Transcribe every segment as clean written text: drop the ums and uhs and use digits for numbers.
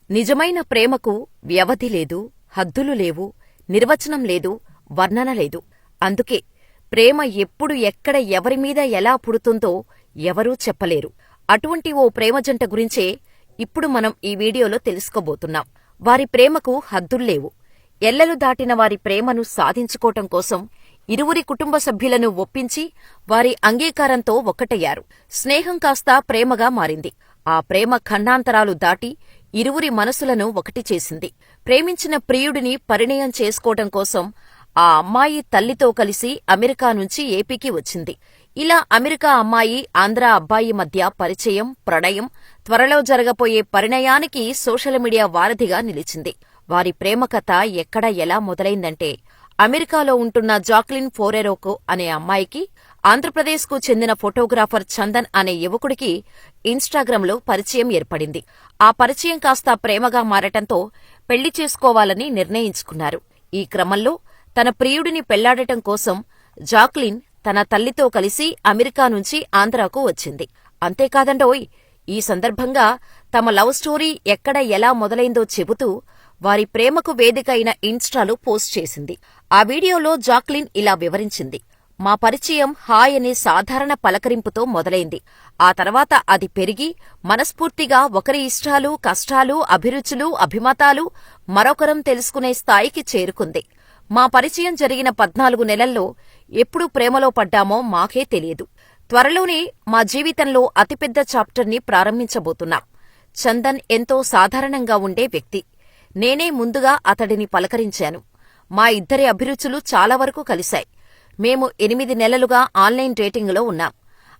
నిజమైన ప్రేమకు వ్యవధి లేదు, హద్దులు లేవు, నిర్వచనం లేదు, వర్ణన లేదు. అందుకే ప్రేమ ఎప్పుడు ఎక్కడ ఎవరిమీద ఎలా పుడుతుందో ఎవరూ చెప్పలేరు. అటువంటి ఓ ప్రేమజంట గురించే ఇప్పుడు మనం ఈ వీడియోలో తెలుసుకోబోతున్నాం. వారి ప్రేమకు హద్దుల్లేవు. ఎల్లలు దాటిన వారి ప్రేమను సాధించుకోవటం కోసం ఇరువురి కుటుంబ సభ్యులను ఒప్పించి వారి అంగీకారంతో ఒక్కటయ్యారు. స్నేహం కాస్త ప్రేమగా మారింది. ఆ ప్రేమ ఖండాంతరాలు దాటి ఇరువురి మనసులను ఒకటి చేసింది. ప్రేమించిన ప్రియుడిని పరిణయం చేసుకోవటం కోసం ఆ అమ్మాయి తల్లితో కలిసి అమెరికా నుంచి ఏపీకి వచ్చింది. ఇలా అమెరికా అమ్మాయి, ఆంధ్రా అబ్బాయి మధ్య పరిచయం, ప్రణయం, త్వరలో జరగబోయే పరిణయానికి సోషల్ మీడియా వారధిగా నిలిచింది. వారి ప్రేమ కథ ఎక్కడ ఎలా మొదలైందంటే, అమెరికాలో ఉంటున్న జాక్లిన్ ఫోరెరోకో అనే అమ్మాయికి ఆంధ్రప్రదేశ్కు చెందిన ఫోటోగ్రాఫర్ చందన్ అనే యువకుడికి ఇన్స్టాగ్రామ్లో పరిచయం ఏర్పడింది. ఆ పరిచయం కాస్త ప్రేమగా మారటంతో పెళ్లి చేసుకోవాలని నిర్ణయించుకున్నారు. ఈ క్రమంలో తన ప్రియుడిని పెళ్లాడటం కోసం జాక్లిన్ తన తల్లితో కలిసి అమెరికా నుంచి ఆంధ్రాకు వచ్చింది. అంతేకాదండోయ్, ఈ సందర్భంగా తమ లవ్ స్టోరీ ఎక్కడ ఎలా మొదలైందో చెబుతూ వారి ప్రేమకు వేదిక అయిన ఇన్స్టాలో పోస్ట్ చేసింది. ఆ వీడియోలో జాక్లిన్ ఇలా వివరించింది. మా పరిచయం హాయ్ అనే సాధారణ పలకరింపుతో మొదలైంది. ఆ తర్వాత అది పెరిగి మనస్ఫూర్తిగా ఒకరి ఇష్టాలు, కష్టాలు, అభిరుచులు, అభిమతాలు మరొకరం తెలుసుకునే స్థాయికి చేరుకుంది. మా పరిచయం జరిగిన 14 నెలల్లో ఎప్పుడు ప్రేమలో పడ్డామో మాకే తెలియదు. త్వరలోనే మా జీవితంలో అతిపెద్ద చాప్టర్ని ప్రారంభించబోతున్నాం. చందన్ ఎంతో సాధారణంగా ఉండే వ్యక్తి. నేనే ముందుగా అతడిని పలకరించాను. మా ఇద్దరి అభిరుచులు చాలా వరకు కలిశాయి. మేము 8 నెలలుగా ఆన్లైన్ డేటింగులో ఉన్నాం.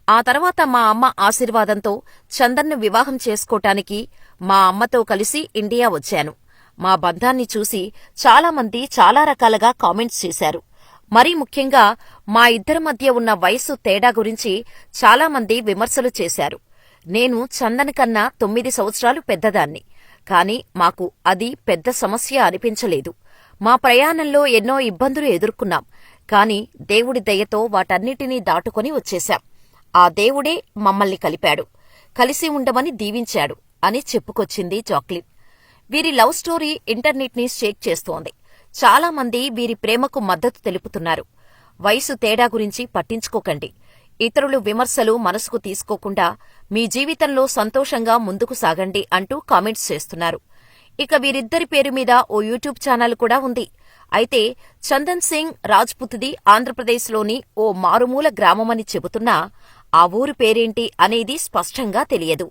ఆ తర్వాత మా అమ్మ ఆశీర్వాదంతో చందన్ను వివాహం చేసుకోటానికి మా అమ్మతో కలిసి ఇండియా వచ్చాను. మా బంధాన్ని చూసి చాలామంది చాలా రకాలుగా కామెంట్స్ చేశారు. మరీ ముఖ్యంగా మా ఇద్దరి మధ్య ఉన్న వయసు తేడా గురించి చాలామంది విమర్శలు చేశారు. నేను చందన్ కన్నా 9 సంవత్సరాలు పెద్దదాన్ని. కాని మాకు అది పెద్ద సమస్య అనిపించలేదు. మా ప్రయాణంలో ఎన్నో ఇబ్బందులు ఎదుర్కొన్నాం. కాని దేవుడి దయతో వాటన్నిటినీ దాటుకొని వచ్చేశాం. ఆ దేవుడే మమ్మల్ని కలిపాడు, కలిసి ఉండమని దీవించాడు అని చెప్పుకొచ్చింది జాక్లిన్. వీరి లవ్ స్టోరీ ఇంటర్నెట్ ని షేక్ చేస్తోంది. చాలామంది వీరి ప్రేమకు మద్దతు తెలుపుతున్నారు. వయసు తేడా గురించి పట్టించుకోకండి. ఇతరులు విమర్శలు మనసుకు తీసుకోకుండా మీ జీవితంలో సంతోషంగా ముందుకు సాగండి అంటూ కామెంట్స్ చేస్తున్నారు. ఇక వీరిద్దరి పేరు మీద ఓ యూట్యూబ్ ఛానల్ కూడా ఉంది. అయితే చందన్ సింగ్ రాజ్పుత్ది ఆంధ్రప్రదేశ్లోని ఓ మారుమూల గ్రామమని చెబుతున్నా ఆ ఊరు పేరేంటి అనేది స్పష్టంగా తెలియదు.